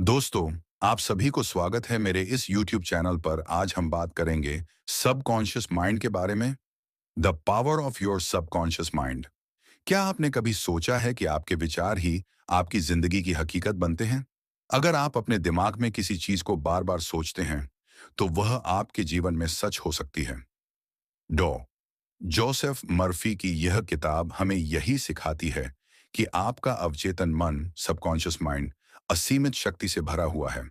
दोस्तों, आप सभी को स्वागत है मेरे इस YouTube चैनल पर। आज हम बात करेंगे सबकॉन्शियस माइंड के बारे में। The power of your subconscious mind. क्या आपने कभी सोचा है कि आपके विचार ही आपकी जिंदगी की हकीकत बनते हैं? अगर आप अपने दिमाग में किसी चीज को बार बार सोचते हैं, तो वह आपके जीवन में सच हो सकती है। डॉ जोसेफ मर्फी की यह किताब हमें यही सिखाती है कि आपका अवचेतन मन, सबकॉन्शियस माइंड, असीमित शक्ति से भरा हुआ है।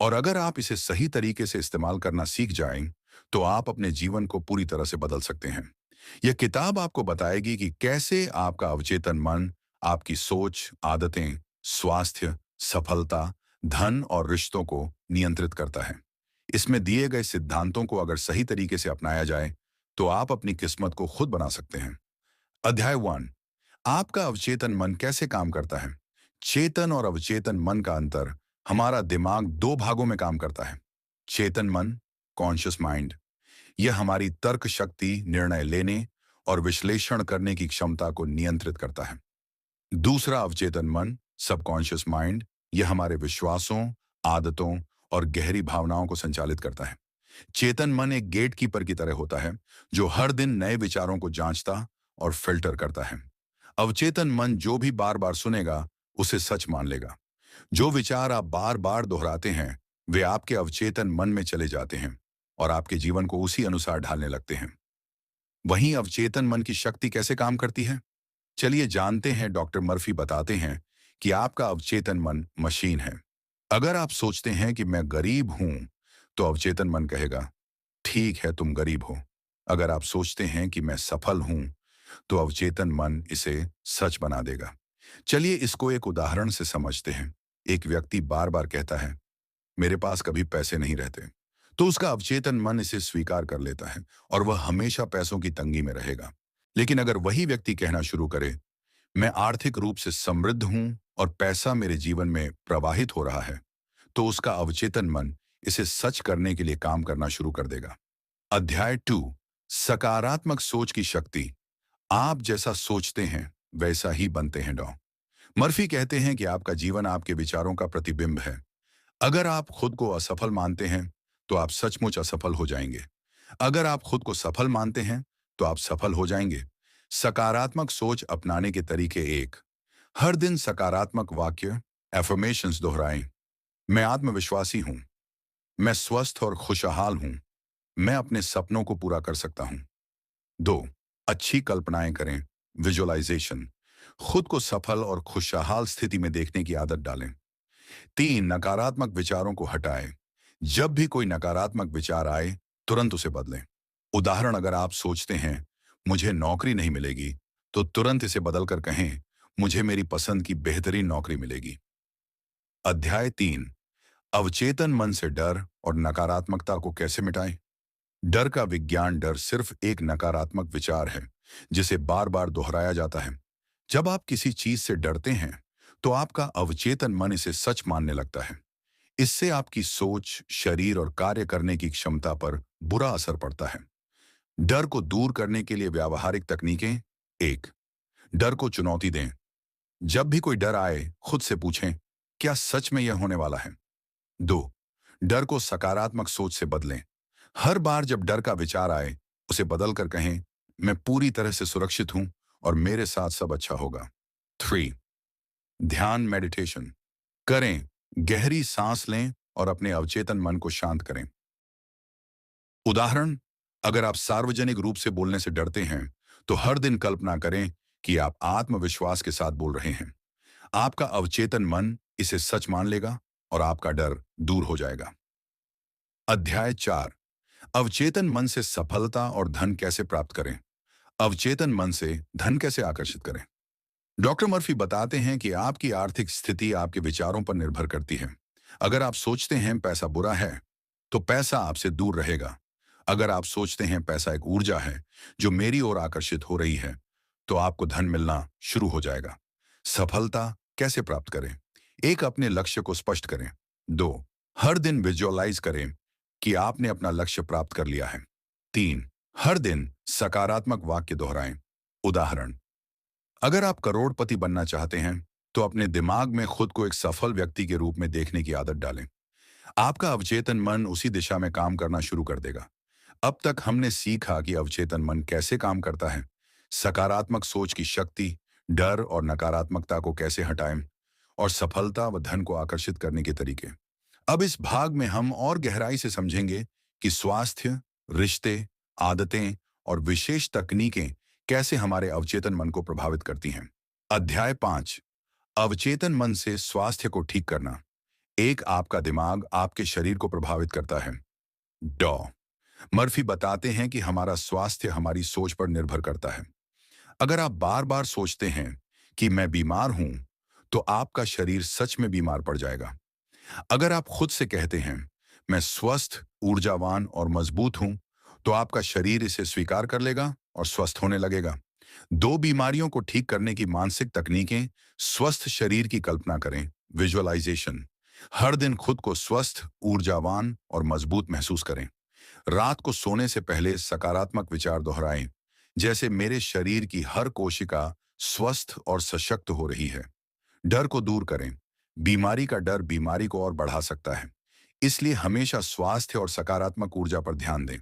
और अगर आप इसे सही तरीके से इस्तेमाल करना सीख जाएं, तो आप अपने जीवन को पूरी तरह से बदल सकते हैं। यह किताब आपको बताएगी कि कैसे आपका अवचेतन मन आपकी सोच, आदतें, स्वास्थ्य, सफलता, धन और रिश्तों को नियंत्रित करता है। इसमें दिए गए सिद्धांतों को अगर सही तरीके से अपनाया जाए, तो आप अपनी किस्मत को खुद बना सकते हैं। अध्याय 1। आपका अवचेतन मन कैसे काम करता है? चेतन और अवचेतन मन का अंतर। हमारा दिमाग दो भागों में काम करता है। चेतन मन, कॉन्शियस माइंड, यह हमारी तर्क शक्ति, निर्णय लेने और विश्लेषण करने की क्षमता को नियंत्रित करता है। दूसरा अवचेतन मन, सबकॉन्शियस माइंड, यह हमारे विश्वासों, आदतों और गहरी भावनाओं को संचालित करता है। चेतन मन एक गेटकीपर की तरह होता है, जो हर दिन नए विचारों को जांचता और फिल्टर करता है। अवचेतन मन जो भी बार बार सुनेगा, उसे सच मान लेगा। जो विचार आप बार बार दोहराते हैं, वे आपके अवचेतन मन में चले जाते हैं और आपके जीवन को उसी अनुसार ढालने लगते हैं। वहीं अवचेतन मन की शक्ति कैसे काम करती है? चलिए जानते हैं। डॉक्टर मर्फी बताते हैं कि आपका अवचेतन मन मशीन है। अगर आप सोचते हैं कि मैं गरीब हूं, तो अवचेतन मन कहेगा, ठीक है, तुम गरीब हो। अगर आप सोचते हैं कि मैं सफल हूं, तो अवचेतन मन इसे सच बना देगा। चलिए इसको एक उदाहरण से समझते हैं। एक व्यक्ति बार बार कहता है, मेरे पास कभी पैसे नहीं रहते, तो उसका अवचेतन मन इसे स्वीकार कर लेता है और वह हमेशा पैसों की तंगी में रहेगा। लेकिन अगर वही व्यक्ति कहना शुरू करे, मैं आर्थिक रूप से समृद्ध हूं और पैसा मेरे जीवन में प्रवाहित हो रहा है, तो उसका अवचेतन मन इसे सच करने के लिए काम करना शुरू कर देगा। अध्याय 2। सकारात्मक सोच की शक्ति। आप जैसा सोचते हैं, वैसा ही बनते हैं। डॉ मर्फी कहते हैं कि आपका जीवन आपके विचारों का प्रतिबिंब है। अगर आप खुद को असफल मानते हैं, तो आप सचमुच असफल हो जाएंगे। अगर आप खुद को सफल मानते हैं, तो आप सफल हो जाएंगे। सकारात्मक सोच अपनाने के तरीके। 1। हर दिन सकारात्मक वाक्य, एफर्मेशंस दोहराएं। मैं आत्मविश्वासी हूं। मैं स्वस्थ और खुशहाल हूं। मैं अपने सपनों को पूरा कर सकता हूं। 2। अच्छी कल्पनाएं करें, विजुअलाइजेशन। खुद को सफल और खुशहाल स्थिति में देखने की आदत डालें। 3। नकारात्मक विचारों को हटाएं। जब भी कोई नकारात्मक विचार आए, तुरंत उसे बदलें। उदाहरण, अगर आप सोचते हैं मुझे नौकरी नहीं मिलेगी, तो तुरंत इसे बदलकर कहें, मुझे मेरी पसंद की बेहतरीन नौकरी मिलेगी। अध्याय 3। अवचेतन मन से डर और नकारात्मकता को कैसे मिटाएं? डर का विज्ञान। डर सिर्फ एक नकारात्मक विचार है, जिसे बार बार दोहराया जाता है। जब आप किसी चीज से डरते हैं, तो आपका अवचेतन मन इसे सच मानने लगता है। इससे आपकी सोच, शरीर और कार्य करने की क्षमता पर बुरा असर पड़ता है। डर को दूर करने के लिए व्यावहारिक तकनीकें। 1। डर को चुनौती दें। जब भी कोई डर आए, खुद से पूछें, क्या सच में यह होने वाला है? 2। डर को सकारात्मक सोच से बदलें। हर बार जब डर का विचार आए, उसे बदलकर कहें, मैं पूरी तरह से सुरक्षित हूं और मेरे साथ सब अच्छा होगा। 3। ध्यान, मेडिटेशन करें। गहरी सांस लें और अपने अवचेतन मन को शांत करें। उदाहरण, अगर आप सार्वजनिक रूप से बोलने से डरते हैं, तो हर दिन कल्पना करें कि आप आत्मविश्वास के साथ बोल रहे हैं। आपका अवचेतन मन इसे सच मान लेगा और आपका डर दूर हो जाएगा। अध्याय 4। अवचेतन मन से सफलता और धन कैसे प्राप्त करें? अवचेतन मन से धन कैसे आकर्षित करें? डॉक्टर मर्फी बताते हैं कि आपकी आर्थिक स्थिति आपके विचारों पर निर्भर करती है। अगर आप सोचते हैं पैसा बुरा है, तो पैसा आपसे दूर रहेगा। अगर आप सोचते हैं पैसा एक ऊर्जा है जो मेरी ओर आकर्षित हो रही है, तो आपको धन मिलना शुरू हो जाएगा। सफलता कैसे प्राप्त करें? 1। अपने लक्ष्य को स्पष्ट करें। 2। हर दिन विजुअलाइज करें कि आपने अपना लक्ष्य प्राप्त कर लिया है। 3। हर दिन सकारात्मक वाक्य दोहराएं। उदाहरण, अगर आप करोड़पति बनना चाहते हैं, तो अपने दिमाग में खुद को एक सफल व्यक्ति के रूप में देखने की आदत डालें। आपका अवचेतन मन उसी दिशा में काम करना शुरू कर देगा। अब तक हमने सीखा कि अवचेतन मन कैसे काम करता है, सकारात्मक सोच की शक्ति, डर और नकारात्मकता को कैसे हटाएं, और सफलता व धन को आकर्षित करने के तरीके। अब इस भाग में हम और गहराई से समझेंगे कि स्वास्थ्य, रिश्ते, आदतें और विशेष तकनीकें कैसे हमारे अवचेतन मन को प्रभावित करती हैं। अध्याय 5, अवचेतन मन से स्वास्थ्य को ठीक करना। एक, आपका दिमाग आपके शरीर को प्रभावित करता है। डॉ मर्फी बताते हैं कि हमारा स्वास्थ्य हमारी सोच पर निर्भर करता है। अगर आप बार बार सोचते हैं कि मैं बीमार हूं, तो आपका शरीर सच में बीमार पड़ जाएगा। अगर आप खुद से कहते हैं मैं स्वस्थ, ऊर्जावान और मजबूत हूं, तो आपका शरीर इसे स्वीकार कर लेगा और स्वस्थ होने लगेगा। दो बीमारियों को ठीक करने की मानसिक तकनीकें। स्वस्थ शरीर की कल्पना करें, विजुअलाइजेशन। हर दिन खुद को स्वस्थ, ऊर्जावान और मजबूत महसूस करें। रात को सोने से पहले सकारात्मक विचार दोहराएं, जैसे मेरे शरीर की हर कोशिका स्वस्थ और सशक्त हो रही है। डर को दूर करें। बीमारी का डर बीमारी को और बढ़ा सकता है, इसलिए हमेशा स्वास्थ्य और सकारात्मक ऊर्जा पर ध्यान दें।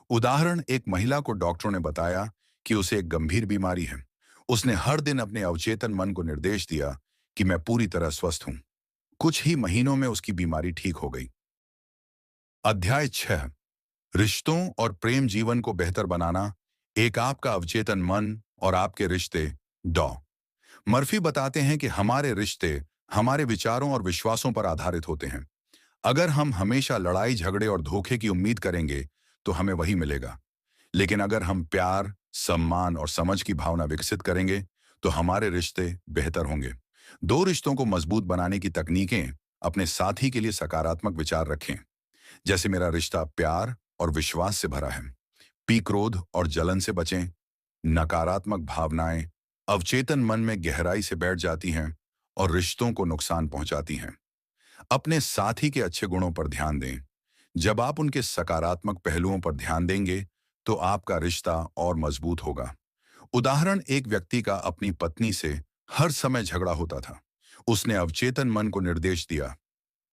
उदाहरण, एक महिला को डॉक्टरों ने बताया कि उसे एक गंभीर बीमारी है। उसने हर दिन अपने अवचेतन मन को निर्देश दिया कि मैं पूरी तरह स्वस्थ हूं। कुछ ही महीनों में उसकी बीमारी ठीक हो गई। अध्याय 6, रिश्तों और प्रेम जीवन को बेहतर बनाना। एक, आपका अवचेतन मन और आपके रिश्ते। डॉ मर्फी बताते हैं कि हमारे रिश्ते हमारे विचारों और विश्वासों पर आधारित होते हैं। अगर हम हमेशा लड़ाई झगड़े और धोखे की उम्मीद करेंगे, तो हमें वही मिलेगा। लेकिन अगर हम प्यार, सम्मान और समझ की भावना विकसित करेंगे, तो हमारे रिश्ते बेहतर होंगे। दो रिश्तों को मजबूत बनाने की तकनीकें। अपने साथी के लिए सकारात्मक विचार रखें, जैसे मेरा रिश्ता प्यार और विश्वास से भरा है। पी, क्रोध और जलन से बचें। नकारात्मक भावनाएं अवचेतन मन में गहराई से बैठ जाती हैं और रिश्तों को नुकसान पहुंचाती हैं। अपने साथी के अच्छे गुणों पर ध्यान दें। जब आप उनके सकारात्मक पहलुओं पर ध्यान देंगे, तो आपका रिश्ता और मजबूत होगा। उदाहरण, एक व्यक्ति का अपनी पत्नी से हर समय झगड़ा होता था। उसने अवचेतन मन को निर्देश दिया,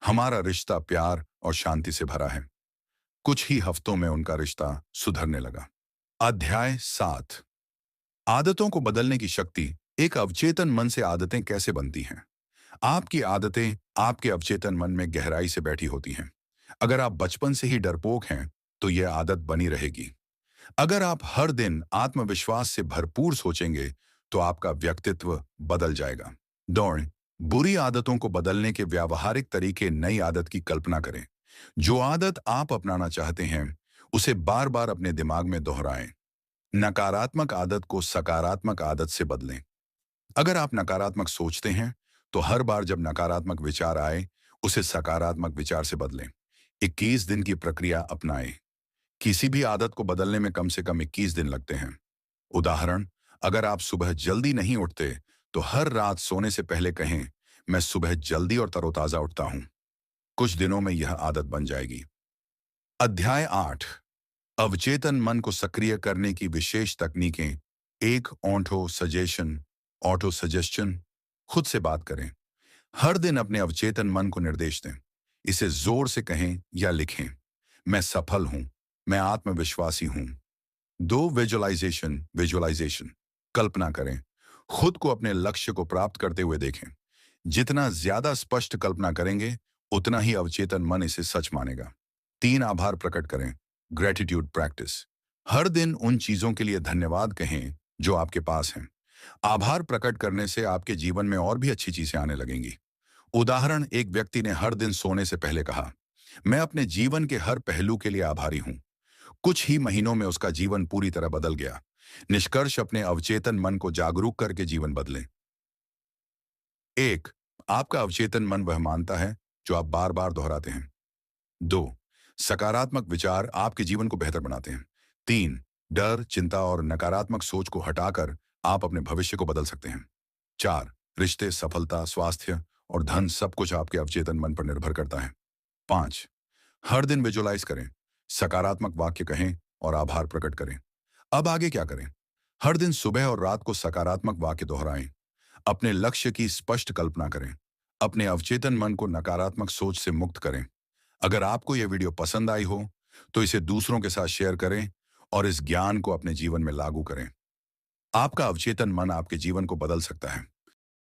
हमारा रिश्ता प्यार और शांति से भरा है। कुछ ही हफ्तों में उनका रिश्ता सुधरने लगा। अध्याय 7, आदतों को बदलने की शक्ति। एक अवचेतन मन से आदतें कैसे बनती हैं? आपकी आदतें आपके अवचेतन मन में गहराई से बैठी होती हैं। अगर आप बचपन से ही डरपोक हैं, तो यह आदत बनी रहेगी। अगर आप हर दिन आत्मविश्वास से भरपूर सोचेंगे, तो आपका व्यक्तित्व बदल जाएगा। दौड़, बुरी आदतों को बदलने के व्यावहारिक तरीके। नई आदत की कल्पना करें। जो आदत आप अपनाना चाहते हैं, उसे बार बार अपने दिमाग में दोहराएं। नकारात्मक आदत को सकारात्मक आदत से बदलें। अगर आप नकारात्मक सोचते हैं, तो हर बार जब नकारात्मक विचार आए, उसे सकारात्मक विचार से बदलें। 21 दिन की प्रक्रिया अपनाएं। किसी भी आदत को बदलने में कम से कम 21 दिन लगते हैं। उदाहरण, अगर आप सुबह जल्दी नहीं उठते, तो हर रात सोने से पहले कहें, मैं सुबह जल्दी और तरोताजा उठता हूं। कुछ दिनों में यह आदत बन जाएगी। अध्याय 8, अवचेतन मन को सक्रिय करने की विशेष तकनीकें। एक, ऑटो सजेशन। खुद से बात करें। हर दिन अपने अवचेतन मन को निर्देश दें। इसे जोर से कहें या लिखें, मैं सफल हूं, मैं आत्मविश्वासी हूं। दो, विजुअलाइजेशन। कल्पना करें। खुद को अपने लक्ष्य को प्राप्त करते हुए देखें। जितना ज्यादा स्पष्ट कल्पना करेंगे, उतना ही अवचेतन मन इसे सच मानेगा। 3, आभार प्रकट करें। Gratitude practice. हर दिन उन चीजों के लिए धन्यवाद कहें जो आपके पास हैं। आभार प्रकट करने से आपके जीवन में और भी अच्छी चीजें आने लगेंगी। उदाहरण, एक व्यक्ति ने हर दिन सोने से पहले कहा, मैं अपने जीवन के हर पहलू के लिए आभारी हूं। कुछ ही महीनों में उसका जीवन पूरी तरह बदल गया। निष्कर्ष, अपने अवचेतन मन को जागरूक करके जीवन बदलें। एक, आपका अवचेतन मन वह मानता है जो आप बार बार दोहराते हैं। 2, सकारात्मक विचार आपके जीवन को बेहतर बनाते हैं। 3, डर, चिंता और नकारात्मक सोच को हटाकर आप अपने भविष्य को बदल सकते हैं। 4, रिश्ते, सफलता, स्वास्थ्य और धन सब कुछ आपके अवचेतन मन पर निर्भर करता है। 5, हर दिन विजुअलाइज करें, सकारात्मक वाक्य कहें और आभार प्रकट करें। अब आगे क्या करें? हर दिन सुबह और रात को सकारात्मक वाक्य दोहराएं। अपने लक्ष्य की स्पष्ट कल्पना करें। अपने अवचेतन मन को नकारात्मक सोच से मुक्त करें। अगर आपको यह वीडियो पसंद आई हो, तो इसे दूसरों के साथ शेयर करें और इस ज्ञान को अपने जीवन में लागू करें। आपका अवचेतन मन आपके जीवन को बदल सकता है।